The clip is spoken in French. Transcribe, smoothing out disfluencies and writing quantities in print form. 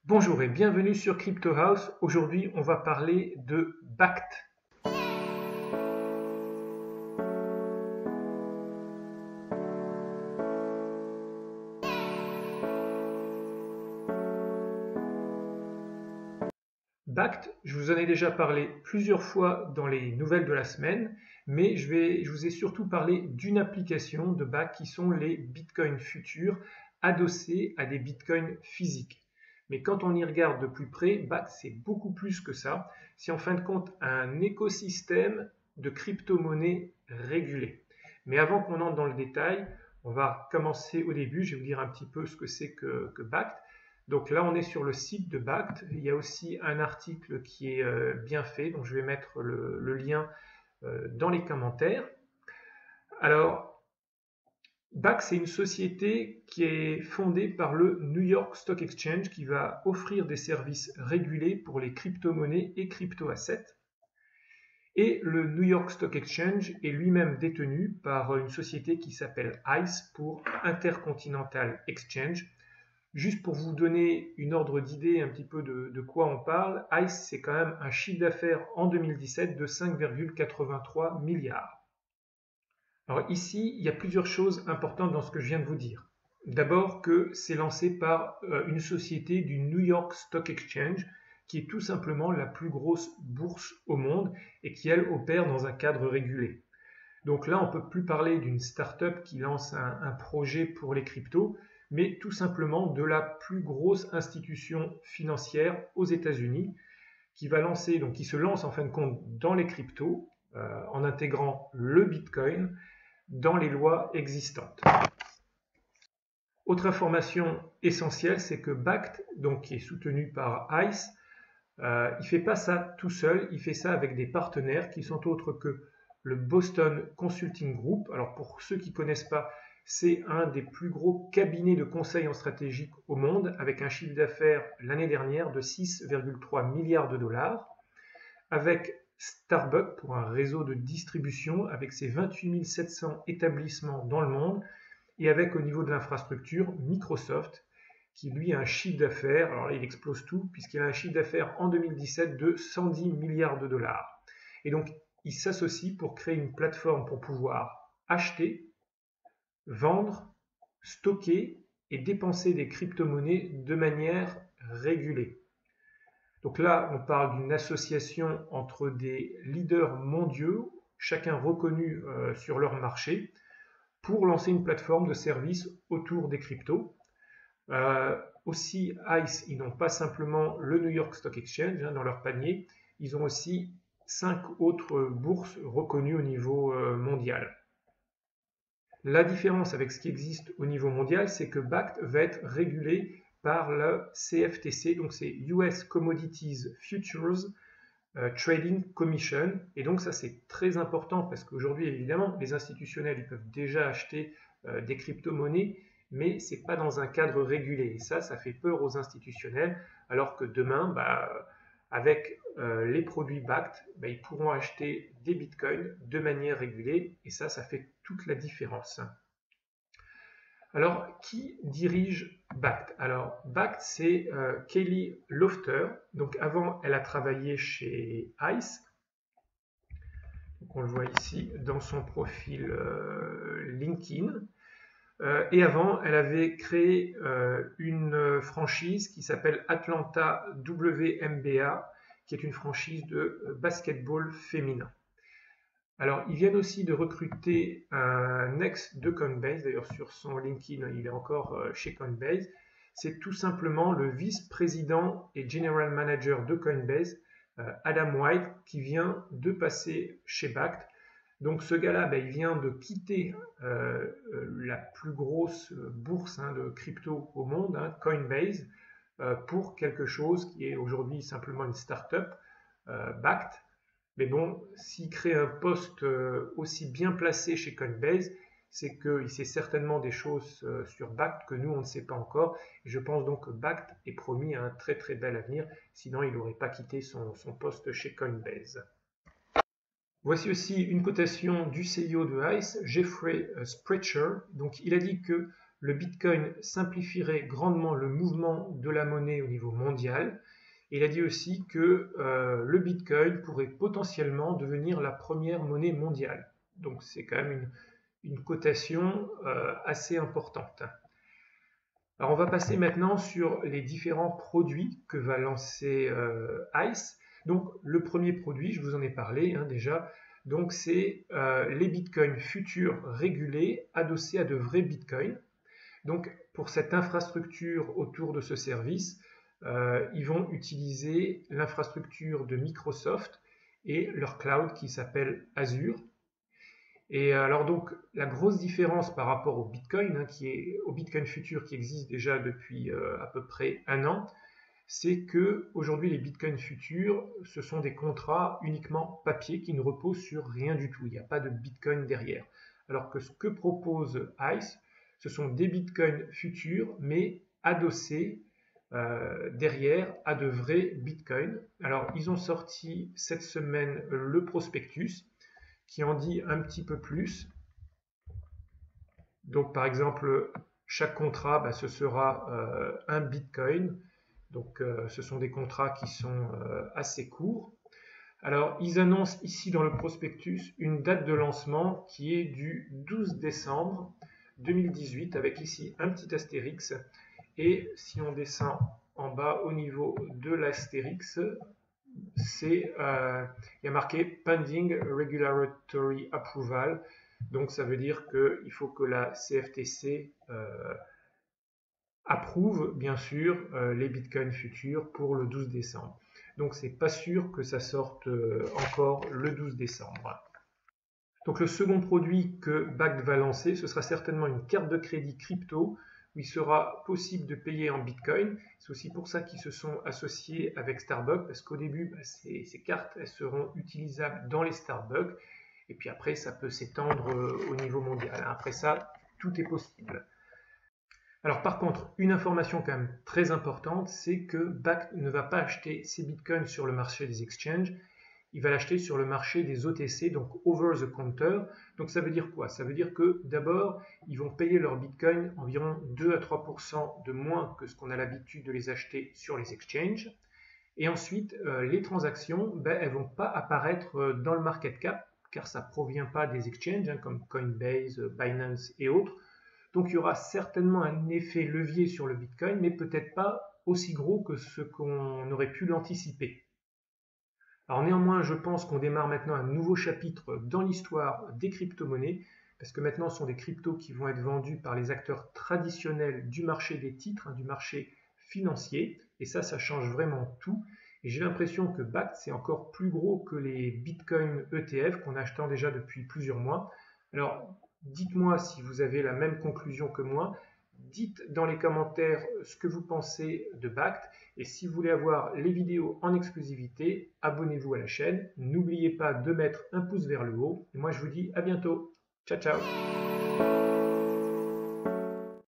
Bonjour et bienvenue sur Crypto House. Aujourd'hui, on va parler de Bakkt. Bakkt, je vous en ai déjà parlé plusieurs fois dans les nouvelles de la semaine, mais je vous ai surtout parlé d'une application de Bakkt qui sont les bitcoins futurs adossés à des bitcoins physiques. Mais quand on y regarde de plus près, Bakkt c'est beaucoup plus que ça. C'est en fin de compte un écosystème de crypto-monnaies régulées. Mais avant qu'on entre dans le détail, on va commencer au début. Je vais vous dire un petit peu ce que c'est que Bakkt. Donc là, on est sur le site de Bakkt. Il y a aussi un article qui est bien fait, donc je vais mettre le lien dans les commentaires. Alors, Bakkt, c'est une société qui est fondée par le New York Stock Exchange qui va offrir des services régulés pour les crypto-monnaies et crypto-assets. Et le New York Stock Exchange est lui-même détenu par une société qui s'appelle ICE pour Intercontinental Exchange. Juste pour vous donner une ordre d'idée un petit peu de quoi on parle, ICE c'est quand même un chiffre d'affaires en 2017 de 5,83 milliards. Alors ici, il y a plusieurs choses importantes dans ce que je viens de vous dire. D'abord que c'est lancé par une société du New York Stock Exchange, qui est tout simplement la plus grosse bourse au monde et qui, elle, opère dans un cadre régulé. Donc là, on ne peut plus parler d'une start-up qui lance un projet pour les cryptos, mais tout simplement de la plus grosse institution financière aux États-Unis qui se lance en fin de compte dans les cryptos en intégrant le Bitcoin dans les lois existantes. Autre information essentielle, c'est que Bakkt, donc qui est soutenu par ICE, il ne fait pas ça tout seul, il fait ça avec des partenaires qui sont autres que le Boston Consulting Group. Alors pour ceux qui ne connaissent pas, c'est un des plus gros cabinets de conseil en stratégique au monde, avec un chiffre d'affaires l'année dernière de 6,3 milliards de dollars, avec Starbucks pour un réseau de distribution avec ses 28 700 établissements dans le monde, et avec au niveau de l'infrastructure Microsoft, qui lui a un chiffre d'affaires, alors là il explose tout, puisqu'il a un chiffre d'affaires en 2017 de 110 milliards de dollars. Et donc il s'associe pour créer une plateforme pour pouvoir acheter, vendre, stocker et dépenser des crypto-monnaies de manière régulée. Donc là, on parle d'une association entre des leaders mondiaux, chacun reconnu sur leur marché, pour lancer une plateforme de services autour des cryptos. Aussi, ICE, ils n'ont pas simplement le New York Stock Exchange dans leur panier, ils ont aussi 5 autres bourses reconnues au niveau mondial. La différence avec ce qui existe au niveau mondial, c'est que Bakkt va être régulé par le CFTC, donc c'est US Commodities Futures Trading Commission, et donc ça c'est très important parce qu'aujourd'hui évidemment les institutionnels ils peuvent déjà acheter des crypto-monnaies, mais ce n'est pas dans un cadre régulé, et ça fait peur aux institutionnels, alors que demain, avec les produits Bakkt, ils pourront acheter des bitcoins de manière régulée, et ça fait toute la différence. Alors, qui dirige Bakkt? Alors, Bakkt, c'est Kelly Loeffler. Donc, avant, elle a travaillé chez ICE. Donc, on le voit ici dans son profil LinkedIn. Et avant, elle avait créé une franchise qui s'appelle Atlanta WNBA, qui est une franchise de basketball féminin. Alors, ils viennent aussi de recruter un ex de Coinbase, d'ailleurs sur son LinkedIn, il est encore chez Coinbase. C'est tout simplement le vice-président et general manager de Coinbase, Adam White, qui vient de passer chez Bakkt. Donc ce gars-là, il vient de quitter la plus grosse bourse de crypto au monde, Coinbase, pour quelque chose qui est aujourd'hui simplement une start-up, Bakkt. Mais bon, s'il crée un poste aussi bien placé chez Coinbase, c'est qu'il sait certainement des choses sur Bakkt que nous, on ne sait pas encore. Et je pense donc que Bakkt est promis à un très très bel avenir, sinon il n'aurait pas quitté son poste chez Coinbase. Voici aussi une cotation du CEO de ICE, Jeffrey Sprecher. Donc il a dit que le Bitcoin simplifierait grandement le mouvement de la monnaie au niveau mondial. Et il a dit aussi que le Bitcoin pourrait potentiellement devenir la première monnaie mondiale. Donc c'est quand même une cotation assez importante. Alors on va passer maintenant sur les différents produits que va lancer ICE. Donc le premier produit, je vous en ai parlé déjà, donc c'est les bitcoins futurs régulés adossés à de vrais bitcoins. Donc pour cette infrastructure autour de ce service, ils vont utiliser l'infrastructure de Microsoft et leur cloud qui s'appelle Azure. Et alors donc la grosse différence par rapport au Bitcoin, au Bitcoin futur qui existe déjà depuis à peu près un an, c'est que aujourd'hui les Bitcoins futurs, ce sont des contrats uniquement papier qui ne reposent sur rien du tout. Il n'y a pas de Bitcoin derrière. Alors que ce que propose ICE, ce sont des Bitcoins futurs, mais adossés derrière à de vrais Bitcoins. Alors ils ont sorti cette semaine le prospectus qui en dit un petit peu plus. Donc par exemple, chaque contrat, ce sera un Bitcoin. Donc ce sont des contrats qui sont assez courts. Alors ils annoncent ici dans le prospectus une date de lancement qui est du 12 décembre 2018 avec ici un petit astérix. Et si on descend en bas au niveau de l'astérix, il y a marqué Pending Regulatory Approval. Donc ça veut dire qu'il faut que la CFTC approuve bien sûr les bitcoins futurs pour le 12 décembre. Donc c'est pas sûr que ça sorte encore le 12 décembre. Donc le second produit que Bakkt va lancer, ce sera certainement une carte de crédit crypto où il sera possible de payer en Bitcoin. C'est aussi pour ça qu'ils se sont associés avec Starbucks, parce qu'au début, ces cartes elles seront utilisables dans les Starbucks, et puis après, ça peut s'étendre au niveau mondial. Après ça, tout est possible. Alors par contre, une information quand même très importante, c'est que Bakkt ne va pas acheter ses Bitcoins sur le marché des exchanges, il va l'acheter sur le marché des OTC, donc over the counter. Donc ça veut dire quoi? Ça veut dire que d'abord, ils vont payer leur Bitcoin environ 2 à 3% de moins que ce qu'on a l'habitude de les acheter sur les exchanges. Et ensuite, les transactions, elles ne vont pas apparaître dans le market cap, car ça ne provient pas des exchanges, comme Coinbase, Binance et autres. Donc il y aura certainement un effet levier sur le Bitcoin, mais peut-être pas aussi gros que ce qu'on aurait pu l'anticiper. Alors néanmoins, je pense qu'on démarre maintenant un nouveau chapitre dans l'histoire des crypto-monnaies, parce que maintenant ce sont des cryptos qui vont être vendus par les acteurs traditionnels du marché des titres, du marché financier, et ça change vraiment tout. Et j'ai l'impression que Bakkt, c'est encore plus gros que les Bitcoin ETF qu'on achetant déjà depuis plusieurs mois. Alors, dites-moi si vous avez la même conclusion que moi. Dites dans les commentaires ce que vous pensez de Bakkt. Et si vous voulez avoir les vidéos en exclusivité, abonnez-vous à la chaîne. N'oubliez pas de mettre un pouce vers le haut. Et moi, je vous dis à bientôt. Ciao, ciao!